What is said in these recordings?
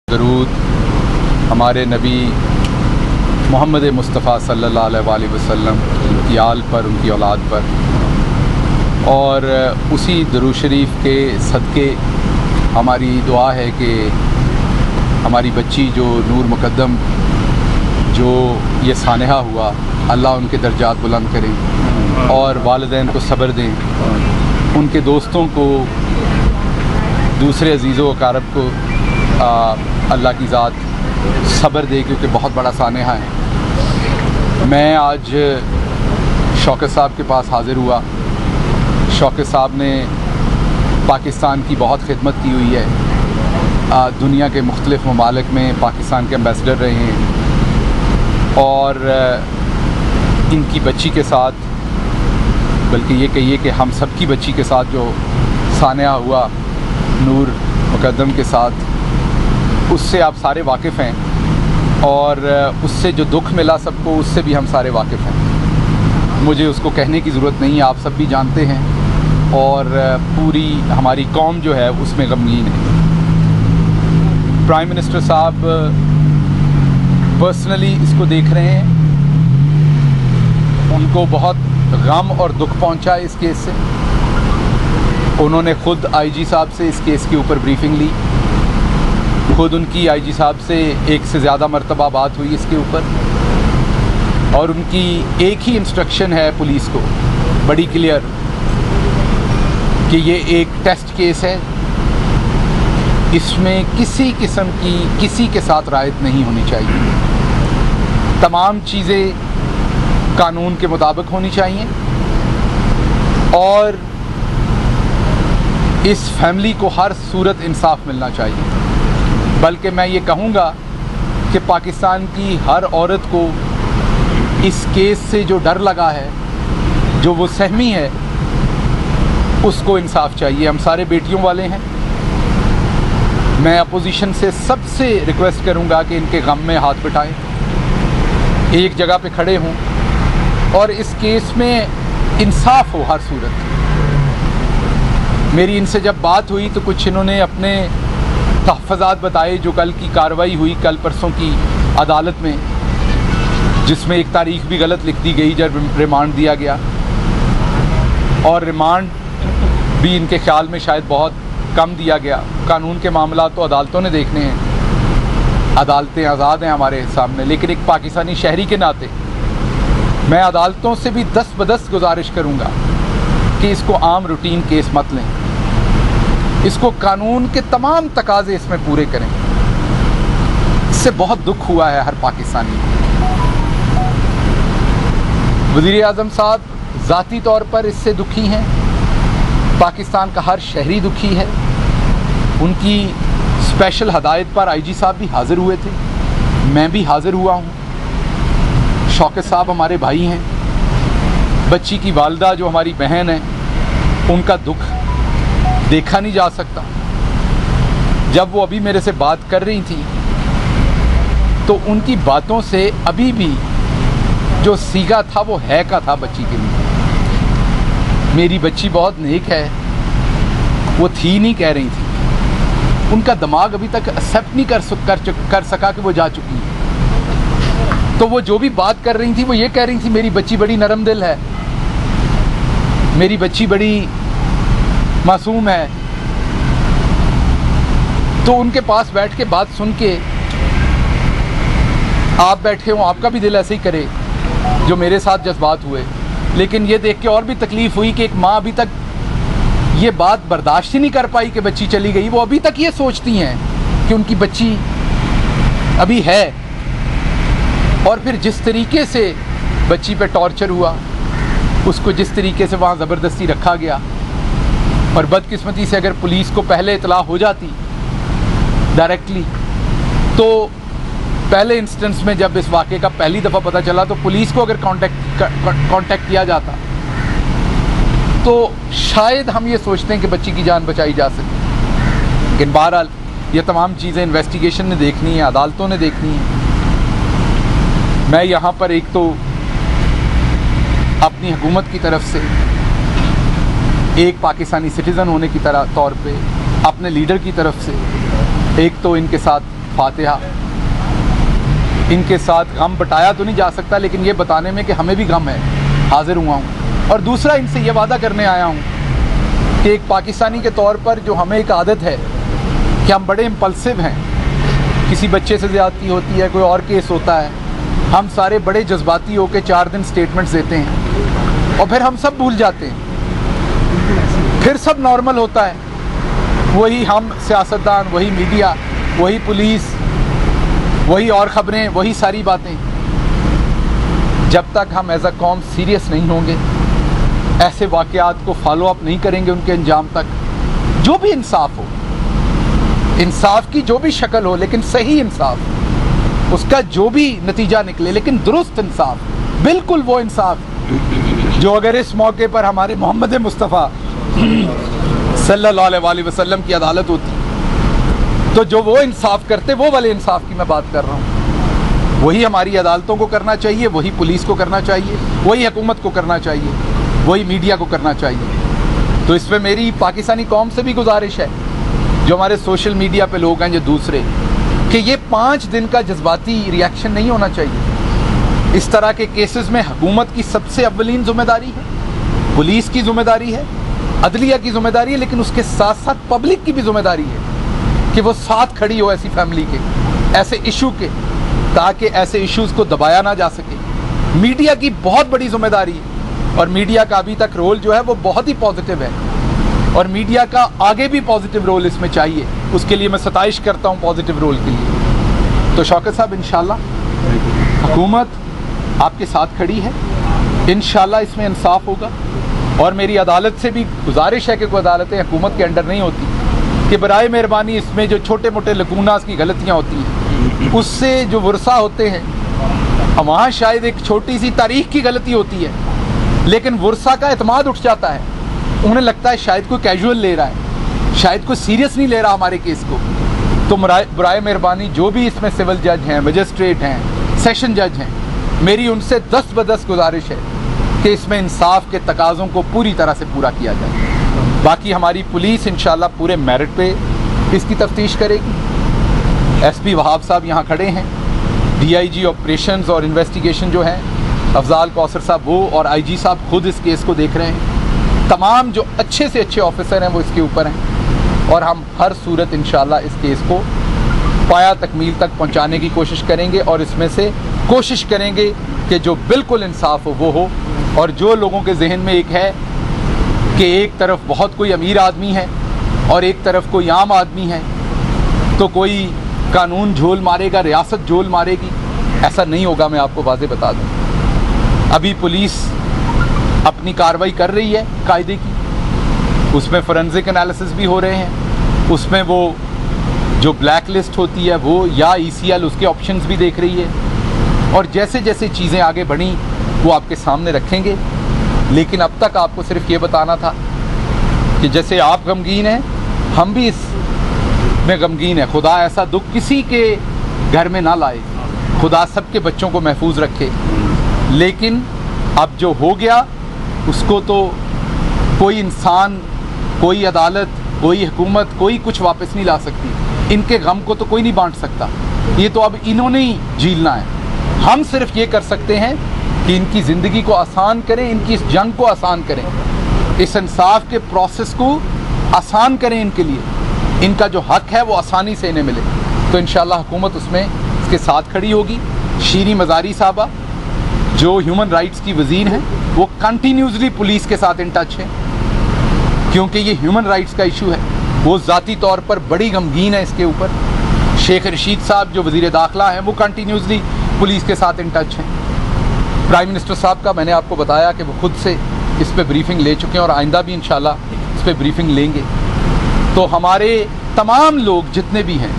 दरूद हमारे नबी मोहम्मद मुस्तफ़ा सल्लल्लाहु अलैहि वसल्लम की आल पर, उनकी औलाद पर, और उसी दुरूद शरीफ के सदक़े हमारी दुआ है कि हमारी बच्ची जो नूर मुक़द्दम जो ये सानहा हुआ, अल्लाह उनके दर्जात बुलंद करें और वालिदैन को सब्र दें, उनके दोस्तों को, दूसरे अजीज़ों अकारब को अल्लाह की ज़ात सब्र दे, क्योंकि बहुत बड़ा सानहा है। मैं आज शौकत साहब के पास हाज़िर हुआ। शौकत साहब ने पाकिस्तान की बहुत खिदमत की हुई है, दुनिया के मुख्तलिफ़ ममालिक में पाकिस्तान के एम्बेसडर रहे हैं, और इनकी बच्ची के साथ, बल्कि ये कहिए कि हम सब की बच्ची के साथ जो सानहा हुआ नूर मुक़द्दम के साथ, उससे आप सारे वाकिफ़ हैं, और उससे जो दुख मिला सबको, उससे भी हम सारे वाकिफ़ हैं। मुझे उसको कहने की ज़रूरत नहीं है, आप सब भी जानते हैं, और पूरी हमारी कौम जो है उसमें गमगीन है। प्राइम मिनिस्टर साहब पर्सनली इसको देख रहे हैं, उनको बहुत गम और दुख पहुंचा है इस केस से। उन्होंने ख़ुद आईजी साहब से इस केस के ऊपर ब्रीफिंग ली, खुद उनकी आईजी साहब से एक से ज़्यादा मरतबा बात हुई इसके ऊपर, और उनकी एक ही इंस्ट्रक्शन है पुलिस को, बड़ी क्लियर, कि ये एक टेस्ट केस है, इसमें किसी किस्म की किसी के साथ रायत नहीं होनी चाहिए, तमाम चीज़ें कानून के मुताबिक होनी चाहिए, और इस फैमिली को हर सूरत इंसाफ मिलना चाहिए। बल्कि मैं ये कहूँगा कि पाकिस्तान की हर औरत को इस केस से जो डर लगा है, जो वो सहमी है, उसको इंसाफ चाहिए। हम सारे बेटियों वाले हैं। मैं अपोजिशन से सबसे रिक्वेस्ट करूँगा कि इनके गम में हाथ बटाएं, एक जगह पे खड़े हों, और इस केस में इंसाफ हो हर सूरत। मेरी इनसे जब बात हुई तो कुछ इन्होंने अपने तहफ़्फ़ुज़ात बताए, जो कल की कार्रवाई हुई, कल परसों की अदालत में, जिसमें एक तारीख भी गलत लिख दी गई जब रिमांड दिया गया, और रिमांड भी इनके ख्याल में शायद बहुत कम दिया गया। कानून के मामला तो अदालतों ने देखने हैं, अदालतें आज़ाद हैं हमारे सामने, लेकिन एक पाकिस्तानी शहरी के नाते मैं अदालतों से भी दस्तबदस्त गुजारिश करूँगा कि इसको आम रूटीन केस मत लें, इसको कानून के तमाम तकाज़े इसमें पूरे करें। इससे बहुत दुख हुआ है हर पाकिस्तानी को। वज़ीर आज़म साहब ज़ाती तौर पर इससे दुखी हैं, पाकिस्तान का हर शहरी दुखी है। उनकी स्पेशल हदायत पर आईजी साहब भी हाज़िर हुए थे, मैं भी हाज़िर हुआ हूँ। शौकत साहब हमारे भाई हैं, बच्ची की वालिदा जो हमारी बहन है, उनका दुख देखा नहीं जा सकता। जब वो अभी मेरे से बात कर रही थी तो उनकी बातों से अभी भी जो सीगा था वो है का था बच्ची के लिए। मेरी बच्ची बहुत नेक है, वो थी नहीं कह रही थी। उनका दिमाग अभी तक एक्सेप्ट नहीं कर सका कि वो जा चुकी है। तो वो जो भी बात कर रही थी वो ये कह रही थी, मेरी बच्ची बड़ी नरम दिल है, मेरी बच्ची बड़ी मासूम है। तो उनके पास बैठ के बात सुन के आप बैठे हो, आपका भी दिल ऐसे ही करे जो मेरे साथ जज्बात हुए। लेकिन ये देख के और भी तकलीफ़ हुई कि एक माँ अभी तक ये बात बर्दाश्त ही नहीं कर पाई कि बच्ची चली गई। वो अभी तक ये सोचती हैं कि उनकी बच्ची अभी है, और फिर जिस तरीके से बच्ची पे टॉर्चर हुआ, उसको जिस तरीके से वहाँ ज़बरदस्ती रखा गया, और बदकिस्मती से अगर पुलिस को पहले इतला हो जाती डायरेक्टली, तो पहले इंस्टेंस में जब इस वाक़े का पहली दफ़ा पता चला तो पुलिस को अगर कांटेक्ट किया जाता तो शायद हम ये सोचते हैं कि बच्ची की जान बचाई जा सके। लेकिन बहरहाल ये तमाम चीज़ें इन्वेस्टिगेशन ने देखनी है, अदालतों ने देखनी है। मैं यहाँ पर एक तो अपनी हुकूमत की तरफ से, एक पाकिस्तानी सिटीज़न होने की तौर पे, अपने लीडर की तरफ से, एक तो इनके साथ फातिहा। इनके साथ गम बटाया तो नहीं जा सकता, लेकिन ये बताने में कि हमें भी गम है हाजिर हुआ हूँ। और दूसरा, इनसे ये वादा करने आया हूँ कि एक पाकिस्तानी के तौर पर जो हमें एक आदत है कि हम बड़े इम्पल्सिव हैं, किसी बच्चे से ज़्यादती होती है, कोई और केस होता है, हम सारे बड़े जज्बाती होकर 4 दिन स्टेटमेंट्स देते हैं और फिर हम सब भूल जाते हैं, फिर सब नॉर्मल होता है। वही हम सियासतदान, वही मीडिया, वही पुलिस, वही और ख़बरें, वही सारी बातें। जब तक हम एज अ कौम सीरियस नहीं होंगे, ऐसे वाक़यात को फॉलो अप नहीं करेंगे उनके अंजाम तक, जो भी इंसाफ हो, इंसाफ की जो भी शक्ल हो, लेकिन सही इंसाफ, उसका जो भी नतीजा निकले, लेकिन दुरुस्त इंसाफ, बिल्कुल वो इंसाफ जो अगर इस मौके पर हमारे मोहम्मद मुस्तफ़ा सल्लल्लाहु अलैहि वसल्लम की अदालत होती तो जो वो इंसाफ करते, वो वाले इंसाफ की मैं बात कर रहा हूँ। वही हमारी अदालतों को करना चाहिए, वही पुलिस को करना चाहिए, वही हुकूमत को करना चाहिए, वही मीडिया को करना चाहिए। तो इसमें मेरी पाकिस्तानी कौम से भी गुजारिश है, जो हमारे सोशल मीडिया पे लोग हैं, जो दूसरे, कि ये 5 दिन का जज्बाती रिएक्शन नहीं होना चाहिए। इस तरह के केसेस में हुकूमत की सबसे अव्वलीन ज़िम्मेदारी है, पुलिस की ज़िम्मेदारी है, अदलिया की ज़िम्मेदारी है, लेकिन उसके साथ साथ पब्लिक की भी ज़िम्मेदारी है कि वो साथ खड़ी हो ऐसी फैमिली के, ऐसे इशू के, ताकि ऐसे इश्यूज़ को दबाया ना जा सके। मीडिया की बहुत बड़ी ज़िम्मेदारी है और मीडिया का अभी तक रोल जो है वो बहुत ही पॉजिटिव है और मीडिया का आगे भी पॉजिटिव रोल इसमें चाहिए। उसके लिए मैं सताइश करता हूँ पॉजिटिव रोल के लिए। तो शौकत साहब, इंशाल्लाह हुकूमत आपके साथ खड़ी है, इंशाल्लाह इसमें इंसाफ होगा। और मेरी अदालत से भी गुजारिश है कि कोई अदालतें हुकूमत के अंडर नहीं होती, कि बराए मेहरबानी इसमें जो छोटे मोटे लकूनास की गलतियाँ होती हैं, उससे जो वर्सा होते हैं, वहाँ शायद एक छोटी सी तारीख की गलती होती है, लेकिन वर्सा का एतमाद उठ जाता है। उन्हें लगता है शायद कोई कैजुअल ले रहा है, शायद कोई सीरियस नहीं ले रहा हमारे केस को। तो बराए मेहरबानी जो भी इसमें सिविल जज हैं, मजिस्ट्रेट हैं, सेशन जज हैं, मेरी उनसे 10 ब 10 गुजारिश है कि इसमें इंसाफ के तकाज़ों को पूरी तरह से पूरा किया जाए। बाकी हमारी पुलिस इंशाल्लाह पूरे मेरिट पे इसकी तफ्तीश करेगी। SP वहाब साहब यहाँ खड़े हैं, DIG ऑपरेशंस और इन्वेस्टिगेशन जो हैं अफजाल कौसर साहब, वो और IG साहब खुद इस केस को देख रहे हैं। तमाम जो अच्छे से अच्छे ऑफिसर हैं वो इसके ऊपर हैं और हम हर सूरत इंशाल्लाह इस केस को पाया तकमील तक पहुंचाने की कोशिश करेंगे और इसमें से कोशिश करेंगे कि जो बिल्कुल इंसाफ हो वो हो। और जो लोगों के जहन में एक है कि एक तरफ बहुत कोई अमीर आदमी है और एक तरफ कोई आम आदमी है, तो कोई कानून झोल मारेगा, रियासत झोल मारेगी, ऐसा नहीं होगा। मैं आपको वाज़ेह बता दूँ, अभी पुलिस अपनी कार्रवाई कर रही है कायदे की, उसमें फोरेंसिक एनालिसिस भी हो रहे हैं, उसमें वो जो ब्लैक लिस्ट होती है वो या ECL उसके ऑप्शंस भी देख रही है और जैसे जैसे चीज़ें आगे बढ़ी वो आपके सामने रखेंगे। लेकिन अब तक आपको सिर्फ ये बताना था कि जैसे आप गमगीन हैं, हम भी इसमें गमगीन हैं। खुदा ऐसा दुख किसी के घर में ना लाए, खुदा सबके बच्चों को महफूज रखे। लेकिन अब जो हो गया उसको तो कोई इंसान, कोई अदालत, कोई हुकूमत, कोई कुछ वापस नहीं ला सकती। इनके गम को तो कोई नहीं बांट सकता, ये तो अब इन्होंने ही झीलना है। हम सिर्फ ये कर सकते हैं कि इनकी ज़िंदगी को आसान करें, इनकी इस जंग को आसान करें, इस इंसाफ के प्रोसेस को आसान करें इनके लिए। इनका जो हक है वो आसानी से इन्हें मिले। तो इंशाल्लाह हुकूमत उसमें इसके साथ खड़ी होगी। शीरी मज़ारी साहबा जो ह्यूमन राइट्स की वज़ीर हैं, वो कंटिन्यूसली पुलिस के साथ इन टच है, क्योंकि ये ह्यूमन राइट्स का इशू है। वो ज़ाती तौर पर बड़ी गमगीन है इसके ऊपर। शेख रशीद साहब जो वज़ीर दाखिला हैं, वो कंटिन्यूसली पुलिस के साथ इन टच हैं। प्राइम मिनिस्टर साहब का मैंने आपको बताया कि वो खुद से इस पे ब्रीफिंग ले चुके हैं और आइंदा भी इंशाल्लाह इस पे ब्रीफिंग लेंगे। तो हमारे तमाम लोग जितने भी हैं,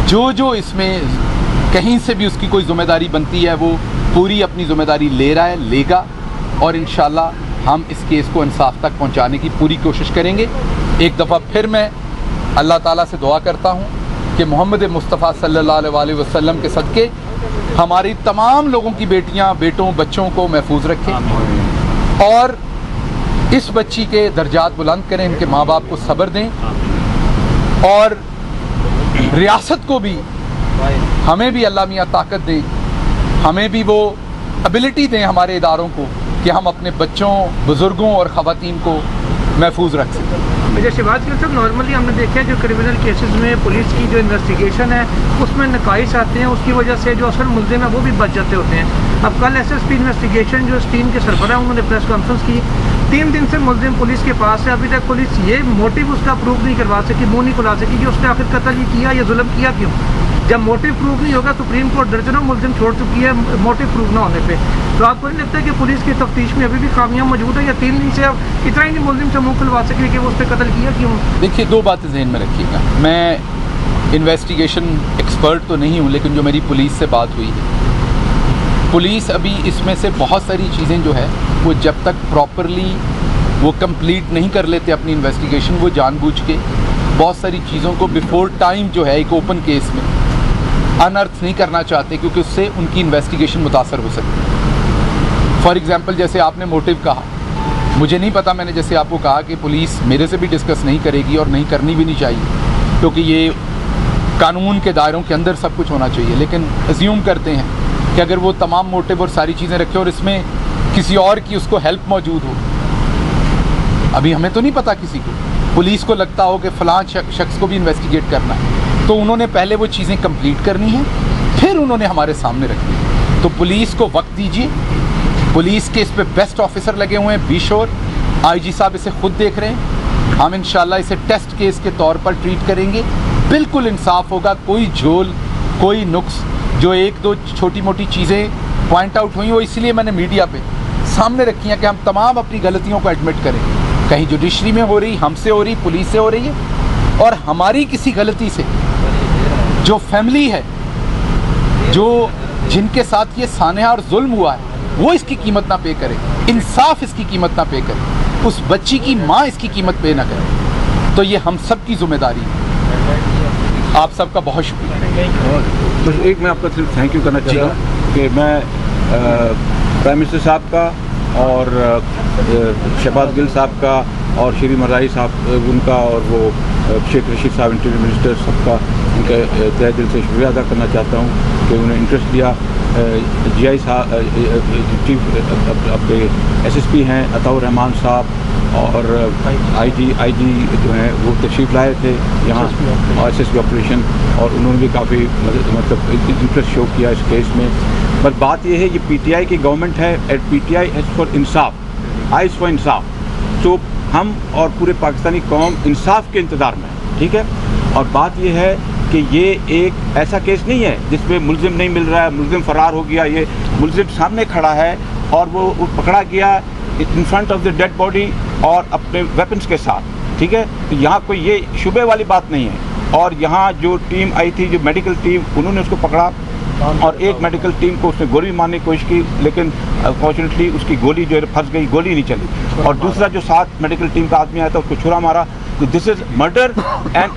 जो इसमें कहीं से भी उसकी कोई ज़िम्मेदारी बनती है, वो पूरी अपनी ज़िम्मेदारी ले रहा है, लेगा और इंशाल्लाह हम इस केस को इंसाफ तक पहुंचाने की पूरी कोशिश करेंगे। एक दफ़ा फिर मैं अल्लाह ताला से दुआ करता हूं कि मोहम्मद मुस्तफ़ा सल्लल्लाहु अलैहि वसल्लम के सदक़े हमारी तमाम लोगों की बेटियां, बेटों, बच्चों को महफूज रखें और इस बच्ची के दर्जात बुलंद करें, इनके माँ बाप को सब्र दें और रियासत को भी हमें भी अल्लाह मियाँ ताकत दें, हमें भी वो एबिलिटी दें हमारे इदारों को कि हम अपने बच्चों, बुज़ुर्गों और ख़वातीन को महफूज रख सकें। मुझे शहबाज गिल साहब, नॉर्मली हमने देखा है जो क्रिमिनल केसेस में पुलिस की जो इन्वेस्टिगेशन है उसमें नकाइश आते हैं, उसकी वजह से जो असल मुल्ज़िम है वो भी बच जाते होते हैं। अब कल SSP इन्वेस्टिगेशन जो इस टीम के सरबराह हैं उन्होंने प्रेस कॉन्फ्रेंस की, 3 दिन से मुल्ज़िम पुलिस के पास है, अभी तक पुलिस ये मोटिव उसका प्रूव नहीं करवा सकी, मुँह नहीं खुला सकी कि उसने आखिर कत्ल ही किया या जुल्म किया क्यों। जब मोटिव प्रूव नहीं होगा, सुप्रीम कोर्ट दर्जनों मुल्ज़िम छोड़ चुकी है मोटिव प्रूव ना होने पे, तो आपको नहीं लगता है कि पुलिस की तफ्तीश में अभी भी खामियां मौजूद है, या 3 दिन से अब इतना ही नहीं मुल्ज़िम से मुँह खुलवा सके कि वो उस पर कत्ल किया क्यों? देखिए, 2 बातें ज़हन में रखिएगा। मैं इन्वेस्टिगेशन एक्सपर्ट तो नहीं हूँ, लेकिन जो मेरी पुलिस से बात हुई है, पुलिस अभी इसमें से बहुत सारी चीज़ें जो है वो जब तक प्रॉपरली वो कंप्लीट नहीं कर लेते अपनी इन्वेस्टिगेशन, वो जानबूझ के बहुत सारी चीज़ों को बिफोर टाइम जो है एक ओपन केस में अनर्थ नहीं करना चाहते, क्योंकि उससे उनकी इन्वेस्टिगेशन मुतासर हो सकती है। फॉर एग्ज़ाम्पल, जैसे आपने मोटिव कहा, मुझे नहीं पता, मैंने जैसे आपको कहा कि पुलिस मेरे से भी डिस्कस नहीं करेगी और नहीं करनी भी नहीं चाहिए, क्योंकि ये कानून के दायरों के अंदर सब कुछ होना चाहिए। लेकिन अज्यूम करते हैं कि अगर वो तमाम मोटिव और सारी चीज़ें रखे और इसमें किसी और की उसको हेल्प मौजूद हो, अभी हमें तो नहीं पता, किसी को पुलिस को लगता हो कि फ़लाँ शख्स को भी इन्वेस्टिगेट करना है, तो उन्होंने पहले वो चीज़ें कंप्लीट करनी है, फिर उन्होंने हमारे सामने रखनी है। तो पुलिस को वक्त दीजिए, पुलिस के इस पे बेस्ट ऑफिसर लगे हुए हैं, बी श्योर IG साहब इसे खुद देख रहे हैं, हम इंशाल्लाह इसे टेस्ट केस के तौर पर ट्रीट करेंगे, बिल्कुल इंसाफ होगा, कोई झोल, कोई नुक्स। जो 1-2 छोटी मोटी चीज़ें पॉइंट आउट हुई, वो इसलिए मैंने मीडिया पे सामने रखी हैं कि हम तमाम अपनी गलतियों को एडमिट करें। कहीं जुडिशरी में हो रही, हमसे हो रही, पुलिस से हो रही है, और हमारी किसी गलती से जो फैमिली है, जो जिनके साथ ये सानेहा और जुल्म हुआ है, वो इसकी कीमत ना पे करे, इंसाफ इसकी कीमत ना पे करे, उस बच्ची की माँ इसकी कीमत पे ना करे। तो ये हम सब की जिम्मेदारी है। आप सबका बहुत शुक्रिया। तो एक मैं आपका सिर्फ थैंक यू करना चाहता हूँ कि मैं प्राइम मिनिस्टर साहब का और शहबाज गिल साहब का और श्री मरज़ाई साहब उनका और वो शेख रशीद साहब इंटीरियर मिनिस्टर सबका उनके तहे दिल से शुक्रिया अदा करना चाहता हूँ कि उन्होंने इंटरेस्ट लिया। GI साहब, चीफ अपने SSP हैं अताउर रहमान साहब, और IG जो हैं वो तशरीफ़ लाए थे यहाँ और SSP ऑपरेशन, और उन्होंने भी काफ़ी मतलब इंटरेस्ट शो किया इस केस में। बस बात ये है, ये PTI की गवर्नमेंट है, एट PTI एज फॉर इंसाफ, आइज़ फॉर इंसाफ। तो हम और पूरे पाकिस्तानी कौम इंसाफ के इंतज़ार में है, ठीक है। और बात ये है कि ये एक ऐसा केस नहीं है जिसमें मुल्ज़िम नहीं मिल रहा है, मुल्ज़िम फ़रार हो गया, ये मुल्ज़िम सामने खड़ा है और वो पकड़ा गया in front of the dead body और अपने वेपन्स के साथ, ठीक है। तो यहाँ कोई ये शुबे वाली बात नहीं है। और यहाँ जो टीम आई थी, जो मेडिकल टीम, उन्होंने उसको पकड़ा और एक मेडिकल टीम को उसने गोली मारने की कोशिश की, लेकिन अनफॉर्चुनेटली उसकी गोली जो है फंस गई, गोली नहीं चली। और दूसरा जो साथ मेडिकल टीम का आदमी आया था उसको छुरा मारा। तो this is murder and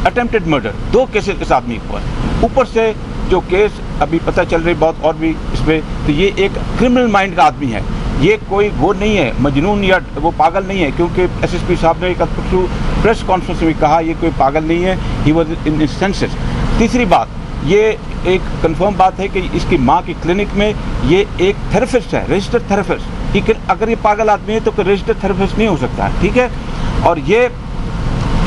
attempted murder, 2 cases इस आदमी के ऊपर। ऊपर से जो केस अभी पता चल रही बहुत और भी इसमें, तो ये एक क्रिमिनल माइंड का आदमी है, ये कोई वो नहीं है मजनून या वो पागल नहीं है, क्योंकि SSP साहब ने एक प्रेस कॉन्फ्रेंस में कहा ये कोई पागल नहीं है, he was in his senses. तीसरी बात, ये एक कंफर्म बात है कि इसकी माँ की क्लिनिक में ये एक थेरेपिस्ट है, रजिस्टर्ड थेरेपिस्ट, ठीक है। अगर ये पागल आदमी है तो कोई रजिस्टर्ड थेरेपिस्ट नहीं हो सकता है, ठीक है। और ये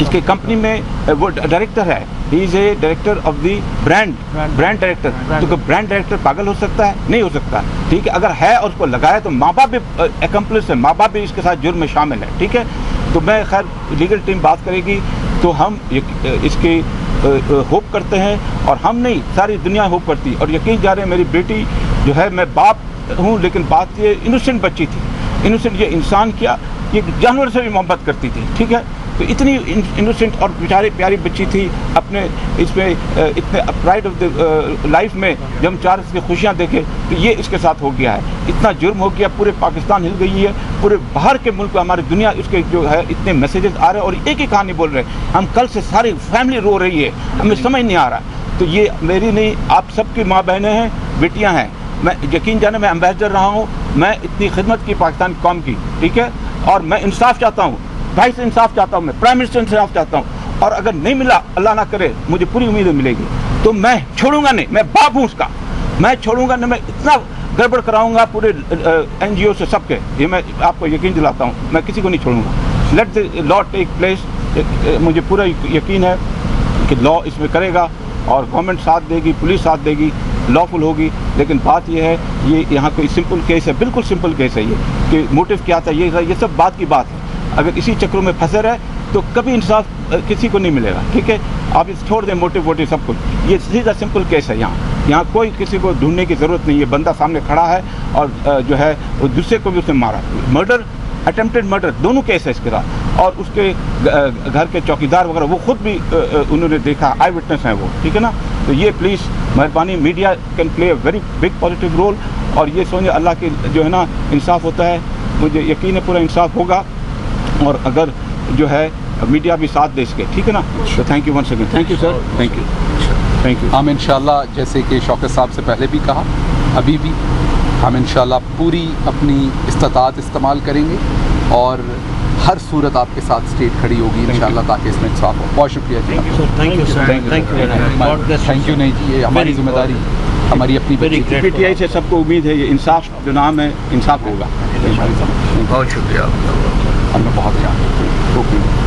इसके कंपनी में वो डायरेक्टर है, he is a director of the brand director. तो ब्रांड डायरेक्टर पागल हो सकता है? नहीं हो सकता, ठीक है। अगर है और उसको लगाया तो माँ बाप भी एकम्प्लिस है, माँ बाप भी इसके साथ जुर्म में शामिल है, ठीक है। तो मैं खैर लीगल टीम बात करेगी, तो हम इसकी होप करते हैं, और हम नहीं सारी दुनिया होप करती, और यकीन जा रहे हैं मेरी बेटी जो है, मैं बाप हूँ लेकिन बात ये इनोसेंट बच्ची थी, इनोसेंट, ये इंसान क्या, ये जानवर से भी मोहब्बत करती थी, ठीक है। तो इतनी इनोसेंट और बेचारी प्यारी बच्ची थी, अपने इसमें इतने प्राइड ऑफ द लाइफ में जब हम 4 इसकी खुशियाँ देखे, तो ये इसके साथ हो गया है। इतना जुर्म हो गया, पूरे पाकिस्तान हिल गई है, पूरे बाहर के मुल्क हमारी दुनिया इसके जो है इतने मैसेजेस आ रहे हैं, और एक ही कहानी बोल रहे हैं। हम कल से सारी फैमिली रो रही है, हमें समझ नहीं आ रहा। तो ये मेरी नहीं, आप सबकी माँ बहनें हैं, बेटियाँ हैं। मैं यकीन जाने मैं एम्बेसडर रहा हूँ, मैं इतनी खिदमत की पाकिस्तान कौम की, ठीक है। और मैं इंसाफ चाहता हूँ, भाई से इंसाफ चाहता हूँ, मैं प्राइम मिनिस्टर से इंसाफ चाहता हूँ, और अगर नहीं मिला, अल्लाह ना करे, मुझे पूरी उम्मीद मिलेगी। तो मैं छोड़ूंगा नहीं, मैं बाप हूँ उसका, मैं छोड़ूंगा नहीं, मैं इतना गड़बड़ कराऊंगा पूरे NGO से सबके, ये मैं आपको यकीन दिलाता हूँ, मैं किसी को नहीं छोड़ूंगा। Let the law take place, मुझे पूरा यकीन है कि लॉ इसमें करेगा और गवर्नमेंट साथ देगी, पुलिस साथ देगी, लॉफुल होगी। लेकिन बात यह है, ये यहाँ कोई सिंपल केस है, बिल्कुल सिंपल केस है ये, कि मोटिव क्या था, ये सब बात की बात है। अगर इसी चक्रों में फंसे रहे तो कभी इंसाफ किसी को नहीं मिलेगा, ठीक है। आप इस छोड़ दें मोटिव वोटिव सब कुछ, ये सीधा सिंपल केस है। यहाँ कोई किसी को ढूंढने की ज़रूरत नहीं है, बंदा सामने खड़ा है और जो है वो दूसरे को भी उसने मारा। मर्डर, अटेम्प्टेड मर्डर, दोनों केस है इसके साथ। और उसके घर के चौकीदार वगैरह वो खुद भी उन्होंने देखा, आई विटनेस हैं वो, ठीक है ना। तो ये प्लीज़ मेहरबानी, media can play a very big positive role, और ये सोचिए अल्लाह के जो है ना इंसाफ होता है, मुझे यकीन है पूरा इंसाफ होगा। और अगर जो है मीडिया भी साथ दे इसके, ठीक है ना। तो thank you once again, thank you sir, thank you. हम इंशाल्लाह, जैसे कि शौकत साहब से पहले भी कहा, अभी भी हम इंशाल्लाह पूरी अपनी इस्तात इस्तेमाल करेंगे और हर सूरत आपके साथ स्टेट खड़ी होगी इंशाल्लाह, ताकि इसमें इंसाफ हो। बहुत शुक्रिया जी। थैंक यू नहीं जी, ये हमारी जिम्मेदारी, हमारी अपनी PTI से सबको उम्मीद है, ये इंसाफ जो नाम है, इंसाफ होगा। बहुत शुक्रिया, हमने बहुत ध्यान